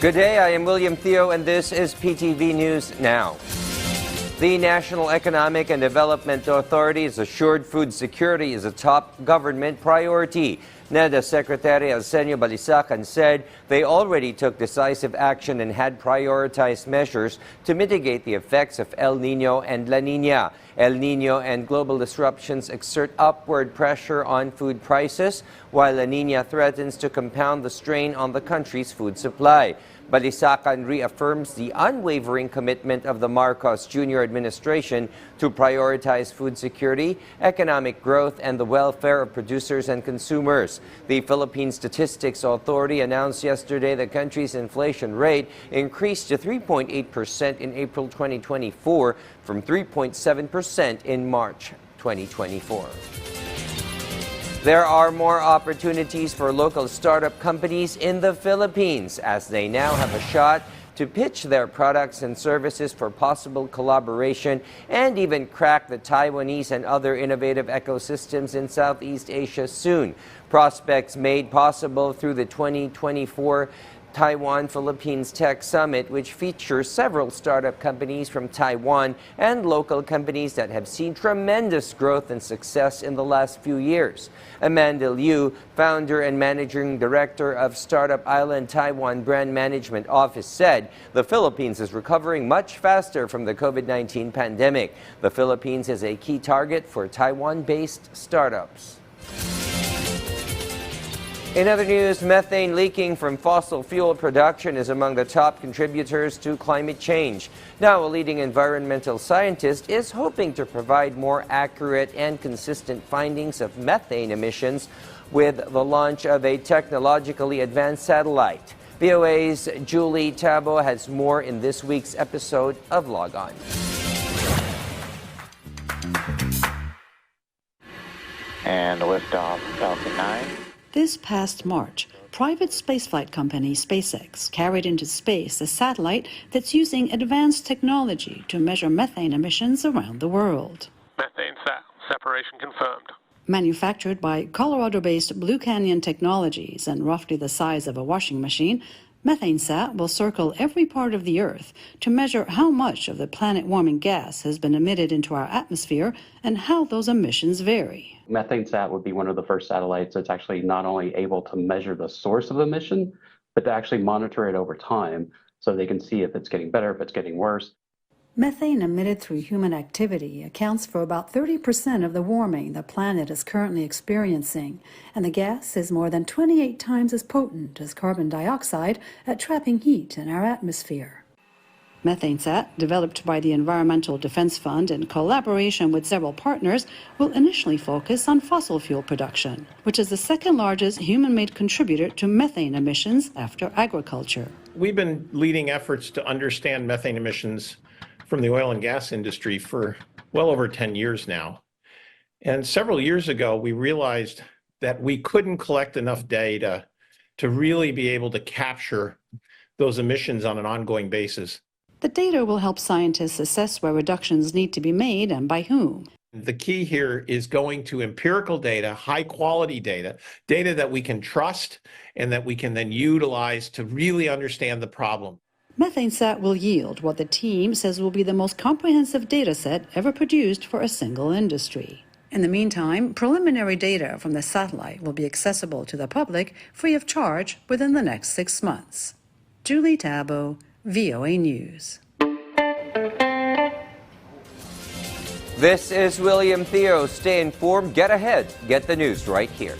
Good day, I am William Theo and this is PTV News Now. The National Economic and Development Authority has assured food security is a top government priority. NEDA Secretary Sentro Balita said they already took decisive action and had prioritized measures to mitigate the effects of El Nino and La Nina. El Nino and global disruptions exert upward pressure on food prices, while La Nina threatens to compound the strain on the country's food supply. Balisacan reaffirms the unwavering commitment of the Marcos Jr. administration to prioritize food security, economic growth, and the welfare of producers and consumers. The Philippine Statistics Authority announced yesterday the country's inflation rate increased to 3.8% in April 2024 from 3.7% in March 2024. There are more opportunities for local startup companies in the Philippines as they now have a shot to pitch their products and services for possible collaboration and even crack the Taiwanese and other innovative ecosystems in Southeast Asia soon. Prospects made possible through the 2024 Taiwan-Philippines Tech Summit, which features several startup companies from Taiwan and local companies that have seen tremendous growth and success in the last few years. Amanda Liu, founder and managing director of Startup Island Taiwan Brand Management Office, said the Philippines is recovering much faster from the COVID-19 pandemic. The Philippines is a key target for Taiwan-based startups. In other news, methane leaking from fossil fuel production is among the top contributors to climate change. Now, a leading environmental scientist is hoping to provide more accurate and consistent findings of methane emissions with the launch of a technologically advanced satellite. VOA's Julie Tabo has more in this week's episode of Log On. And liftoff, Falcon 9. This past March, private spaceflight company SpaceX carried into space a satellite that's using advanced technology to measure methane emissions around the world. MethaneSat, separation confirmed. Manufactured by Colorado-based Blue Canyon Technologies and roughly the size of a washing machine, MethaneSat will circle every part of the Earth to measure how much of the planet-warming gas has been emitted into our atmosphere and how those emissions vary. MethaneSat would be one of the first satellites that's actually not only able to measure the source of emission, but to actually monitor it over time so they can see if it's getting better, if it's getting worse. Methane emitted through human activity accounts for about 30% of the warming the planet is currently experiencing, and the gas is more than 28 times as potent as carbon dioxide at trapping heat in our atmosphere. MethaneSat, developed by the Environmental Defense Fund in collaboration with several partners, will initially focus on fossil fuel production, which is the second largest human-made contributor to methane emissions after agriculture. We've been leading efforts to understand methane emissions from the oil and gas industry for well over 10 years now. And several years ago, we realized that we couldn't collect enough data to really be able to capture those emissions on an ongoing basis. The data will help scientists assess where reductions need to be made and by whom. The key here is going to empirical data, high quality data, data that we can trust and that we can then utilize to really understand the problem. MethaneSat will yield what the team says will be the most comprehensive data set ever produced for a single industry. In the meantime, preliminary data from the satellite will be accessible to the public free of charge within the next 6 months. Julie Tabo, VOA News. This is William Theo. Stay informed, get ahead, get the news right here.